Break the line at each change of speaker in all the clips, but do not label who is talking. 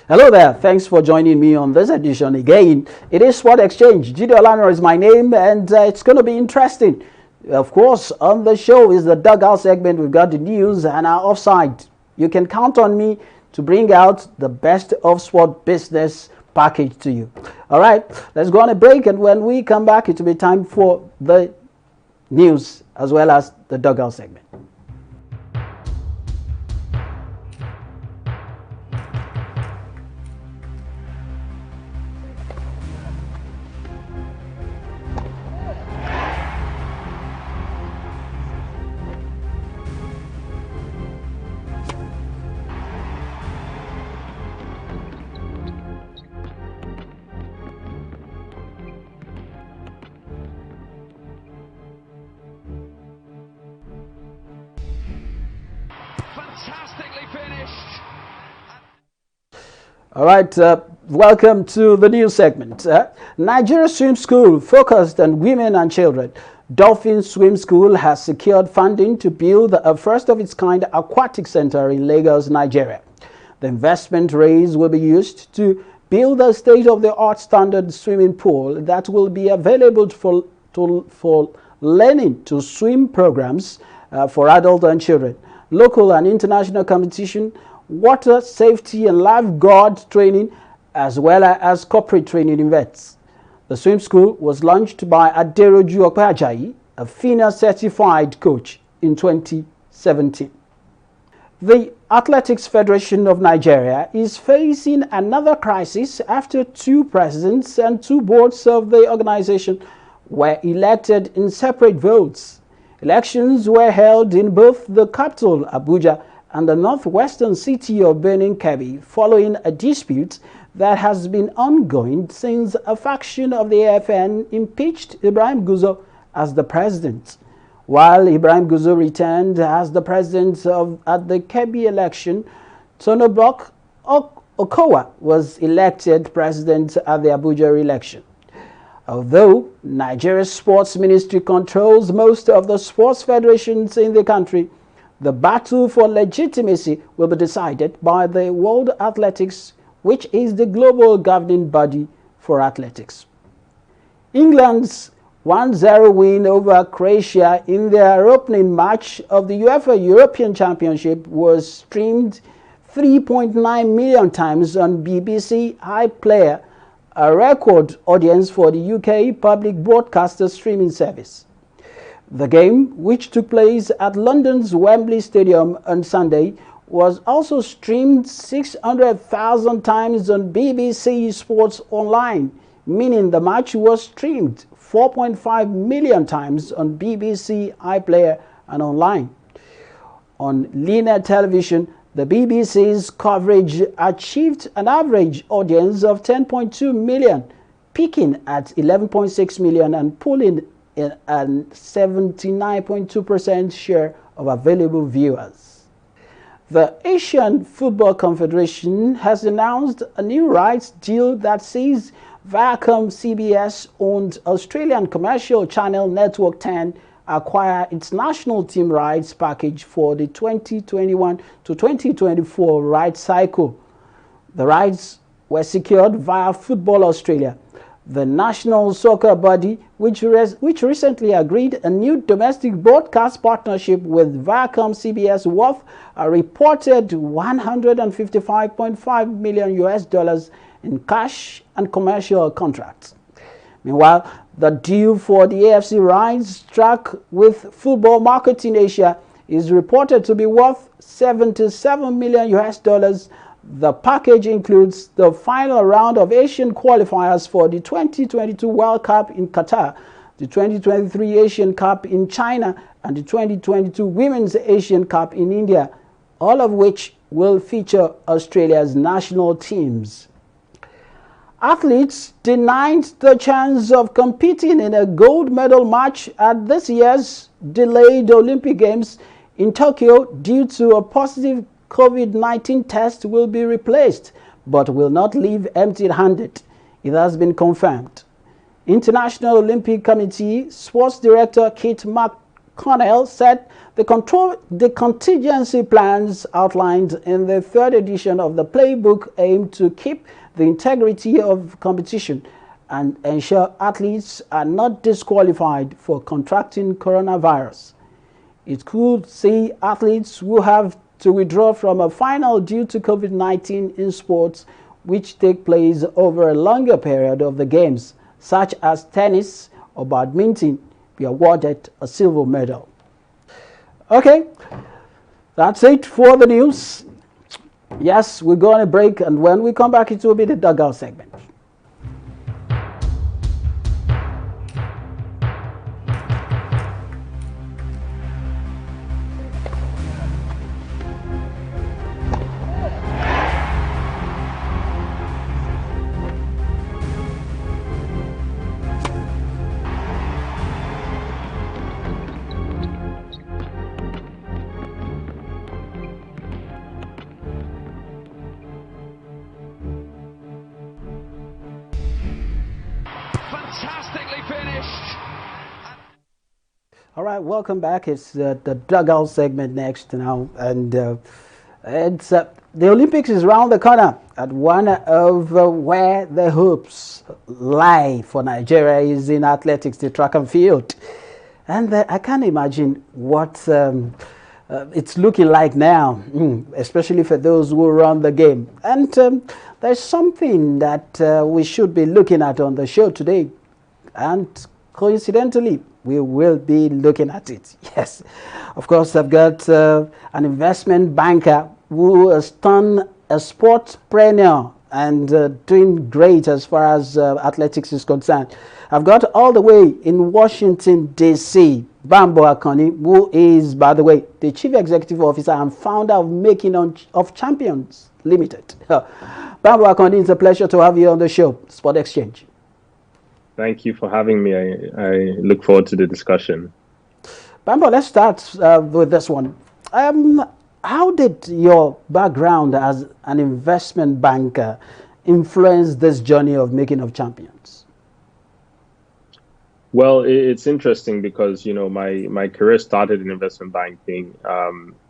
Hello there. Thanks for joining me on this edition again. It is Sport Exchange. Jide Olano is my name, and it's going to be interesting. Of course, on the show is the dugout segment. We've got the news and our offside. You can count on me to bring out the best of sport business package to you. All right, let's go on a break, and when we come back, it will be time for the news as well as the dugout segment.
Fantastically finished.
All right, welcome to the news segment. Nigeria Swim School focused on women and children. Dolphin Swim School has secured funding to build a first-of-its-kind aquatic center in Lagos, Nigeria. The investment raised will be used to build a state-of-the-art standard swimming pool that will be available for learning to swim programs for adults and children, local and international competition, water safety and lifeguard training, as well as corporate training events. The swim school was launched by Aderoju Okpeajayi, a FINA certified coach, in 2017. The Athletics Federation of Nigeria is facing another crisis after two presidents and two boards of the organization were elected in separate votes. Elections were held in both the capital, Abuja, and the northwestern city of Benin Kebbi following a dispute that has been ongoing since a faction of the AFN impeached Ibrahim Guzo as the president. While Ibrahim Guzo returned as the president at the Kebbi election, Tonobok Okowa was elected president at the Abuja election. Although Nigeria's sports ministry controls most of the sports federations in the country, the battle for legitimacy will be decided by the World Athletics, which is the global governing body for athletics. England's 1-0 win over Croatia in their opening match of the UEFA European Championship was streamed 3.9 million times on BBC iPlayer, a record audience for the UK public broadcaster streaming service. The game, which took place at London's Wembley Stadium on Sunday, was also streamed 600,000 times on BBC Sports Online, meaning the match was streamed 4.5 million times on BBC iPlayer and online. On linear television, the BBC's coverage achieved an average audience of 10.2 million, peaking at 11.6 million and pulling in a 79.2% share of available viewers. The Asian Football Confederation has announced a new rights deal that sees Viacom CBS-owned Australian commercial channel Network 10 acquire its national team rights package for the 2021 to 2024 rights cycle. The rights were secured via Football Australia, the national soccer body, which recently agreed a new domestic broadcast partnership with Viacom CBS worth a reported $155.5 million in cash and commercial contracts. Meanwhile, the deal for the AFC rights struck with Football Marketing Asia is reported to be worth $77 million. The package includes the final round of Asian qualifiers for the 2022 World Cup in Qatar, the 2023 Asian Cup in China, and the 2022 Women's Asian Cup in India, all of which will feature Australia's national teams. Athletes denied the chance of competing in a gold medal match at this year's delayed Olympic Games in Tokyo due to a positive COVID-19 test will be replaced, but will not leave empty-handed. It has been confirmed. International Olympic Committee Sports Director Kit Cornell said the contingency plans outlined in the third edition of the playbook aim to keep the integrity of competition and ensure athletes are not disqualified for contracting coronavirus. It could see athletes who have to withdraw from a final due to COVID-19 in sports which take place over a longer period of the games, such as tennis or badminton, be awarded a silver medal. Okay, that's it for the news. Yes, we're going to break, and when we come back, it will be the dugout segment.
Fantastically finished.
All right, welcome back. It's the dugout segment next now, and it's the Olympics is around the corner. At one of where the hopes lie for Nigeria is in athletics, the track and field, and I can't imagine what it's looking like now, especially for those who run the game. And there's something that we should be looking at on the show today, and coincidentally, we will be looking at it. Yes, of course, I've got an investment banker who has turned a sportpreneur and doing great as far as athletics is concerned. I've got all the way in Washington, D.C., Bambo Akoni, who is, by the way, the Chief Executive Officer and founder of Making of Champions Limited. Bambo Akoni, it's a pleasure to have you on the show, Sport Exchange.
Thank you for having me. I look forward to the discussion.
Bambo, let's start with this one. How did your background as an investment banker influence this journey of Making of Champions?
Well, it's interesting because, you know, my career started in investment banking.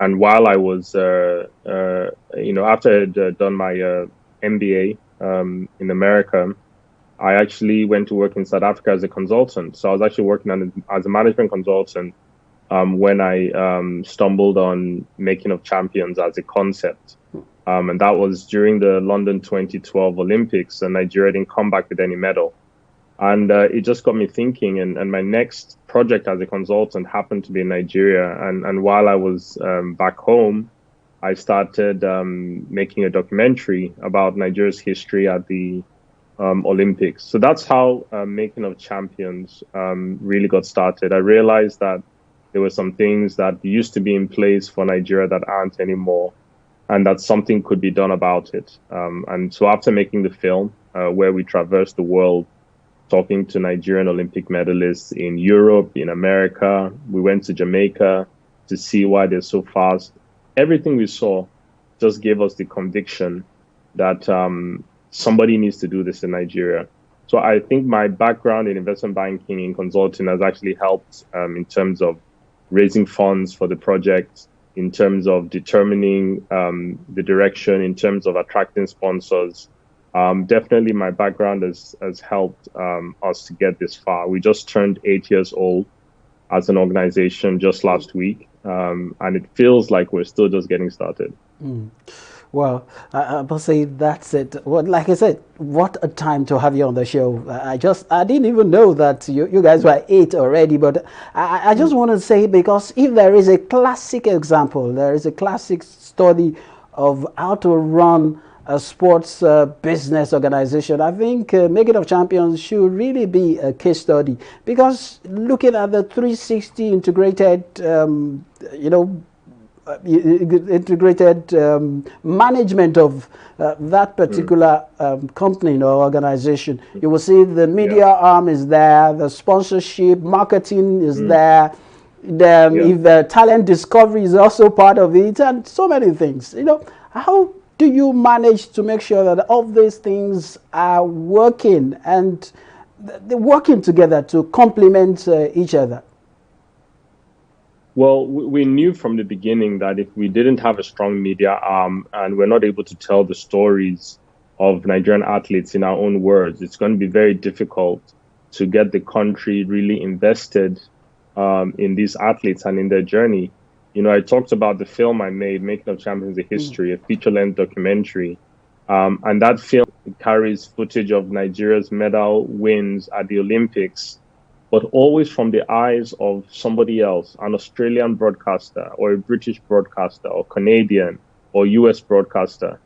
And while I was, you know, after I had done my MBA in America, I actually went to work in South Africa as a consultant. So I was actually working as a management consultant when I stumbled on Making of Champions as a concept. And that was during the London 2012 Olympics, and Nigeria didn't come back with any medal. And it just got me thinking. And my next project as a consultant happened to be in Nigeria. And while I was back home, I started making a documentary about Nigeria's history at the Olympics. So that's how Making of Champions really got started. I realized that there were some things that used to be in place for Nigeria that aren't anymore, and that something could be done about it. And so after making the film, where we traversed the world, talking to Nigerian Olympic medalists in Europe, in America, we went to Jamaica to see why they're so fast. Everything we saw just gave us the conviction that somebody needs to do this in Nigeria. So I think my background in investment banking and consulting has actually helped in terms of raising funds for the project, in terms of determining the direction, in terms of attracting sponsors. Definitely my background has helped us to get this far. We just turned 8 years old as an organization just last week, and it feels like we're still just getting started.
Well, I must say that's it. Well, like I said, what a time to have you on the show. I didn't even know that you guys were 8 already, but I just want to say, because if there is a classic example, there is a classic study of how to run a sports business organization, I think Making of Champions should really be a case study, because looking at the 360 integrated, integrated management of that particular company or organization. You will see the media arm is there, the sponsorship, marketing is there, if talent discovery is also part of it, and so many things. You know, how do you manage to make sure that all these things are working and they're working together to complement each other?
Well, we knew from the beginning that if we didn't have a strong media arm and we're not able to tell the stories of Nigerian athletes in our own words, it's going to be very difficult to get the country really invested in these athletes and in their journey. I talked about the film I made, Making of Champions: A History, a feature-length documentary. And that film carries footage of Nigeria's medal wins at the Olympics, but always from the eyes of somebody else, an Australian broadcaster or a British broadcaster or Canadian or US broadcaster.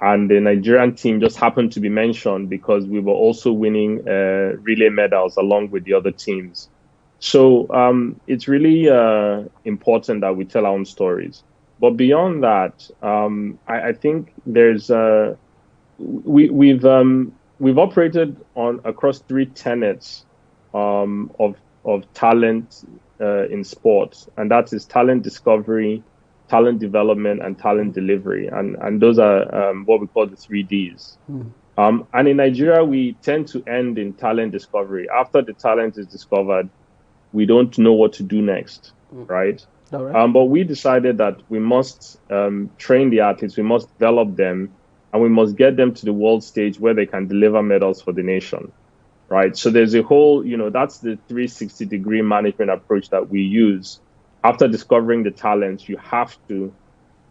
And the Nigerian team just happened to be mentioned because we were also winning relay medals along with the other teams. So it's really important that we tell our own stories. But beyond that, I think there's we've operated on across three tenets of talent in sports, and that is talent discovery, talent development, and talent delivery, and those are what we call the 3Ds. And in Nigeria, we tend to end in talent discovery. After the talent is discovered, we don't know what to do next, right?
All right.
But we decided that we must train the athletes, we must develop them, and we must get them to the world stage where they can deliver medals for the nation, right? So there's a whole, that's the 360-degree management approach that we use. After discovering the talents, you have to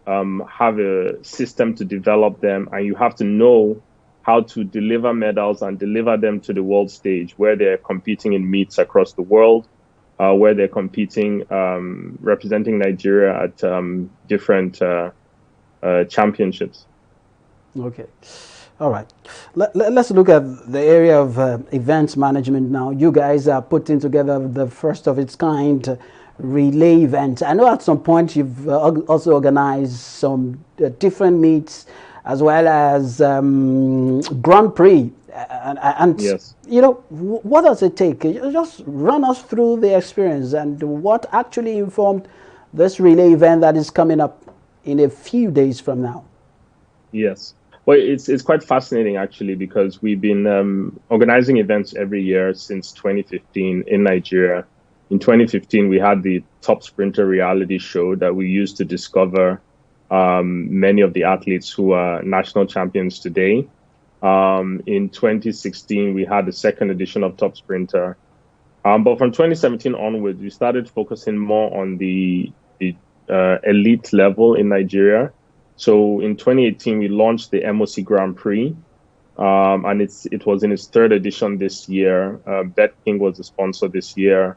have a system to develop them, and you have to know how to deliver medals and deliver them to the world stage where they're competing in meets across the world, where they're competing, representing Nigeria at different championships.
Okay. All right. Let's look at the area of events management now. You guys are putting together the first of its kind relay event. I know at some point you've also organized some different meets as well as Grand Prix. And
Yes.
what does it take? Just run us through the experience and what actually informed this relay event that is coming up in a few days from now.
Yes. Well, it's quite fascinating, actually, because we've been organizing events every year since 2015 in Nigeria. In 2015, we had the Top Sprinter reality show that we used to discover many of the athletes who are national champions today. In 2016, we had the second edition of Top Sprinter. But from 2017 onwards, we started focusing more on the elite level in Nigeria. So in 2018, we launched the MOC Grand Prix, and it was in its third edition this year. Bet King was the sponsor this year,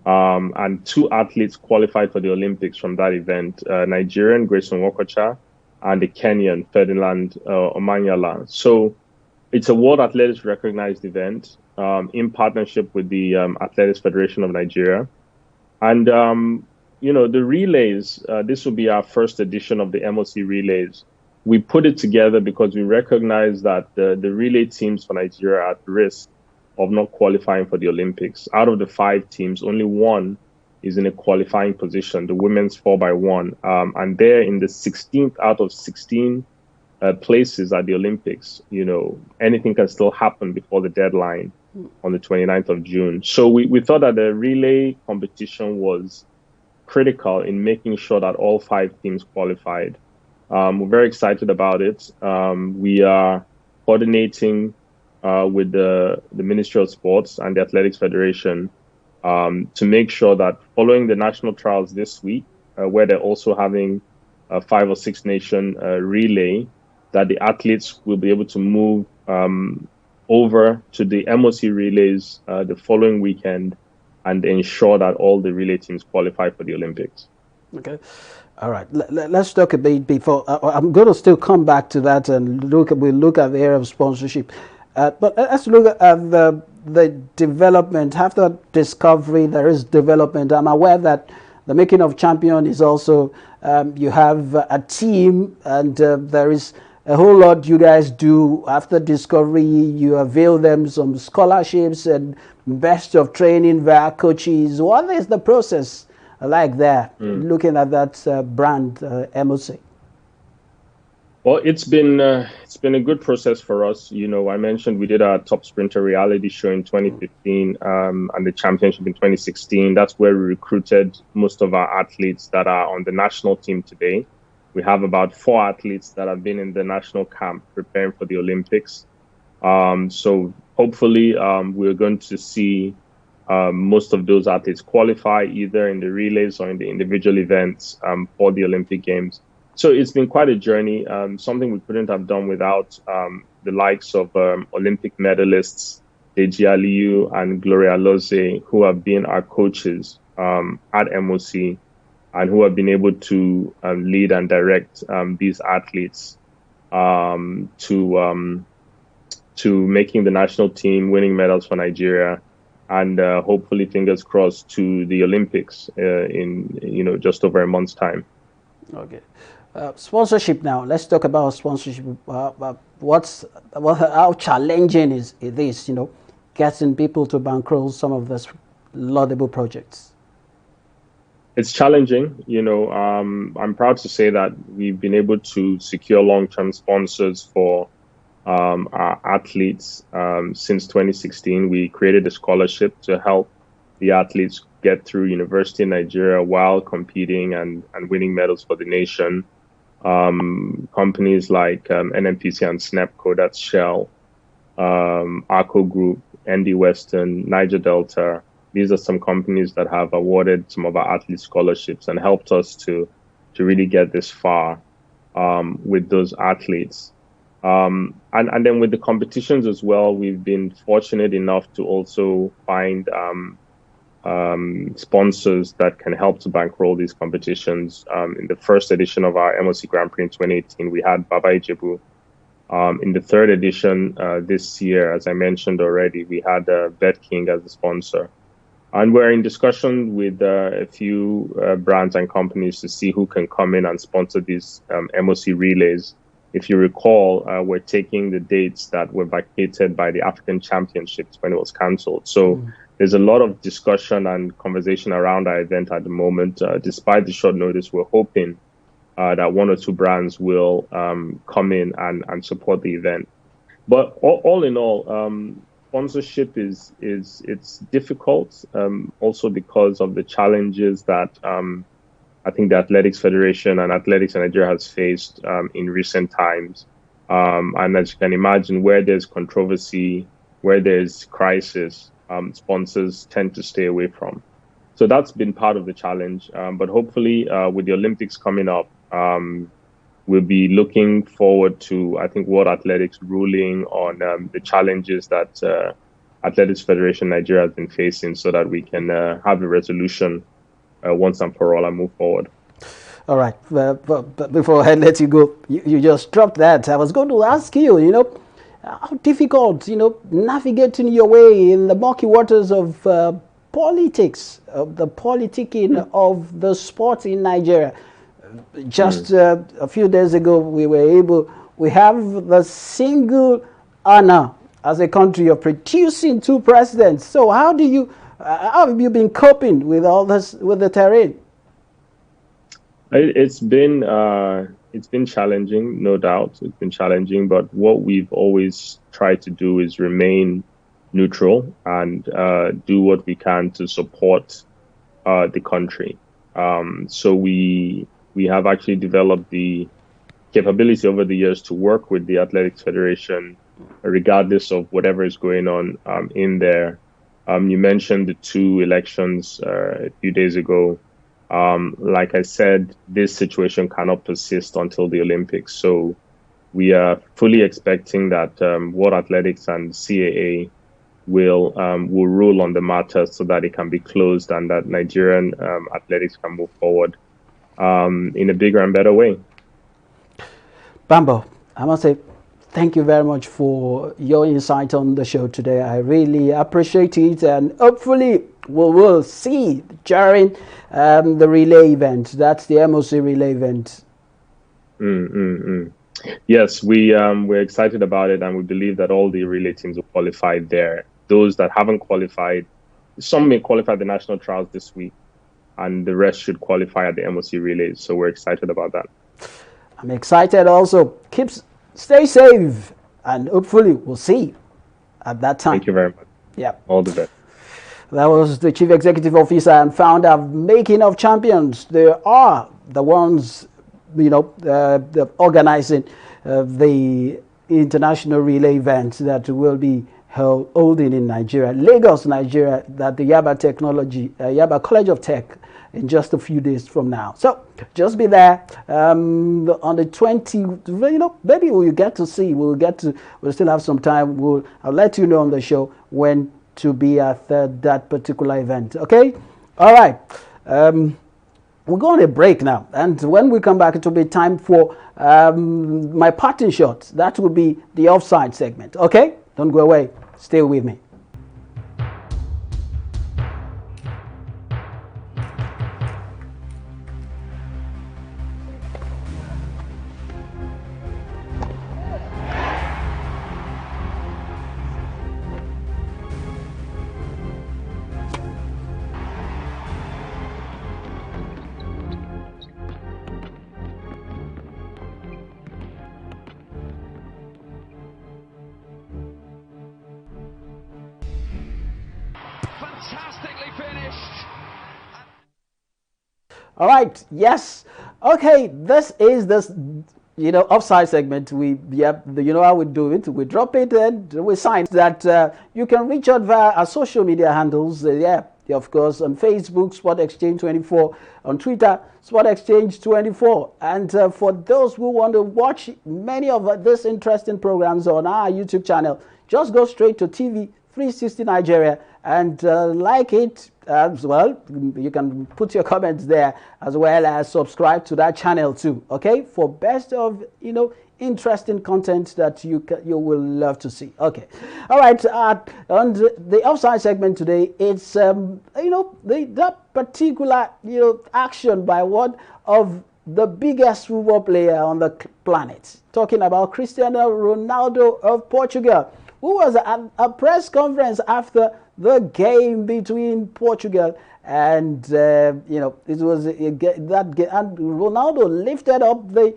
and two athletes qualified for the Olympics from that event: Nigerian Grayson Wokocha and the Kenyan Ferdinand Omanyala. So it's a World Athletics recognized event in partnership with the Athletics Federation of Nigeria, and the relays, this will be our first edition of the MOC relays. We put it together because we recognize that the relay teams for Nigeria are at risk of not qualifying for the Olympics. Out of the 5 teams, only one is in a qualifying position, the women's 4x1. And they're in the 16th out of 16 places at the Olympics. Anything can still happen before the deadline on the 29th of June. So we thought that the relay competition was critical in making sure that all 5 teams qualified. We're very excited about it. We are coordinating with the Ministry of Sports and the Athletics Federation to make sure that following the national trials this week, where they're also having a 5 or 6 nation relay, that the athletes will be able to move over to the MOC relays the following weekend and ensure that all the relay teams qualify for the Olympics.
Okay. All right. Let's talk a bit before. I'm going to still come back to that and we'll look at the area of sponsorship. But let's look at the development. After discovery, there is development. I'm aware that the Making of Champion is also, you have a team, and there is a whole lot you guys do. After discovery, you avail them some scholarships and best of training via coaches. What is the process like there, looking at that brand, MOC?
Well, it's been a good process for us. You know, I mentioned we did our top sprinter reality show in 2015, and the championship in 2016. That's where we recruited most of our athletes that are on the national team today. We have about 4 athletes that have been in the national camp preparing for the Olympics. So hopefully, we're going to see most of those athletes qualify either in the relays or in the individual events for the Olympic Games. So it's been quite a journey, something we couldn't have done without the likes of Olympic medalists, Deji Aliyu and Gloria Loze, who have been our coaches at MOC and who have been able to lead and direct these athletes to making the national team, winning medals for Nigeria, and hopefully, fingers crossed, to the Olympics in just over a month's time.
Okay. Sponsorship now. Let's talk about sponsorship. How challenging is this, getting people to bankroll some of these laudable projects?
It's challenging. I'm proud to say that we've been able to secure long-term sponsors for our athletes since 2016. We created a scholarship to help the athletes get through university in Nigeria while competing and winning medals for the nation. Companies like NNPC and SNEPCO, that's Shell, Arco Group, ND Western, Niger Delta. These are some companies that have awarded some of our athlete scholarships and helped us to really get this far with those athletes. And then with the competitions as well, we've been fortunate enough to also find sponsors that can help to bankroll these competitions. In the first edition of our MOC Grand Prix in 2018, we had Baba Ijebu. In the third edition this year, as I mentioned already, we had Bet King as a sponsor. And we're in discussion with a few brands and companies to see who can come in and sponsor these MOC relays. If you recall, we're taking the dates that were vacated by the African Championships when it was cancelled. So there's a lot of discussion and conversation around our event at the moment. Despite the short notice, we're hoping that 1 or 2 brands will come in and support the event. But all in all, sponsorship it's difficult, also because of the challenges that I think the Athletics Federation and Athletics in Nigeria has faced in recent times. And as you can imagine, where there's controversy, where there's crisis, sponsors tend to stay away from. So that's been part of the challenge. But hopefully, with the Olympics coming up, we'll be looking forward to, I think, World Athletics ruling on the challenges that Athletics Federation Nigeria has been facing so that we can have a resolution once and for all and move forward.
All right. But before I let you go, you just dropped that. I was going to ask you, how difficult, navigating your way in the murky waters of politics, of the politicking of the sport in Nigeria. Just a few days ago, we have the single honor as a country of producing 2 presidents. So how have you been coping with all this, with the terrain?
It's been challenging, no doubt. It's been challenging, but what we've always tried to do is remain neutral and do what we can to support the country. So we have actually developed the capability over the years to work with the Athletics Federation, regardless of whatever is going on in there. You mentioned the 2 elections a few days ago. Like I said, this situation cannot persist until the Olympics. So we are fully expecting that World Athletics and CAA will rule on the matter so that it can be closed and that Nigerian athletics can move forward in a bigger and better way.
Bambo, I must say, thank you very much for your insight on the show today. I really appreciate it, and hopefully we will see during the relay event. That's the MOC relay event.
Yes, we're excited about it, and we believe that all the relay teams will qualify there. Those that haven't qualified, some may qualify the national trials this week, and the rest should qualify at the MOC relays. So we're excited about that.
I'm excited also. Stay safe, and hopefully we'll see you at that time.
Thank you very much.
Yeah.
All the best.
That was the Chief Executive Officer and founder of Making of Champions. They are the ones, the organizing the international relay event that will be holding in Nigeria, Lagos, Nigeria, that the Yaba College of Tech in just a few days from now. So just be there on the 20th. Maybe we'll get to see. We'll still have some time. I'll let you know on the show when to be at that particular event. Okay? All right. We'll go on a break now. And when we come back, it will be time for my parting shot. That will be the offside segment. Okay? Don't go away. Stay with me.
Fantastically finished.
All right. Yes. Okay. This is this, offside segment. How we do it. We drop it and we sign that you can reach out via our social media handles. Of course, on Facebook, Sport Exchange 24, on Twitter, Sport Exchange 24. And for those who want to watch many of these interesting programs on our YouTube channel, just go straight to TV 360 Nigeria and like it as well. You can put your comments there as well as subscribe to that channel too. Okay, for best of interesting content that you will love to see. Okay, all right. On the offside segment today, it's that particular action by one of the biggest football player on the planet. Talking about Cristiano Ronaldo of Portugal, who was at a press conference after the game between Portugal and it was and Ronaldo lifted up the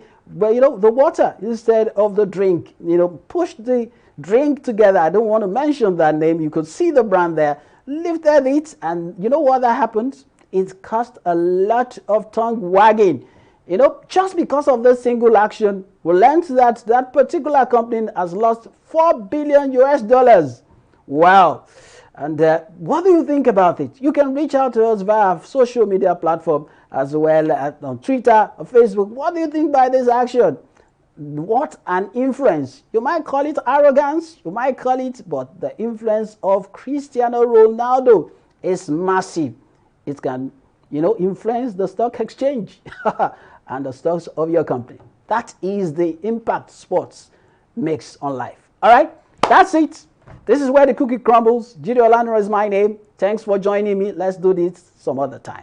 water instead of the drink. Pushed the drink together. I don't want to mention that name. You could see the brand there. Lifted it, and you know what that happened? It caused a lot of tongue wagging. Just because of this single action, we learned that that particular company has lost $4 billion US. Wow. And what do you think about it? You can reach out to us via social media platform as well as on Twitter or Facebook. What do you think by this action? What an influence. You might call it arrogance, you might call it, but the influence of Cristiano Ronaldo is massive. It can, influence the stock exchange and the stocks of your company. That is the impact sports makes on life. All right, that's it. This is where the cookie crumbles. Jide Olano is my name. Thanks for joining me. Let's do this some other time.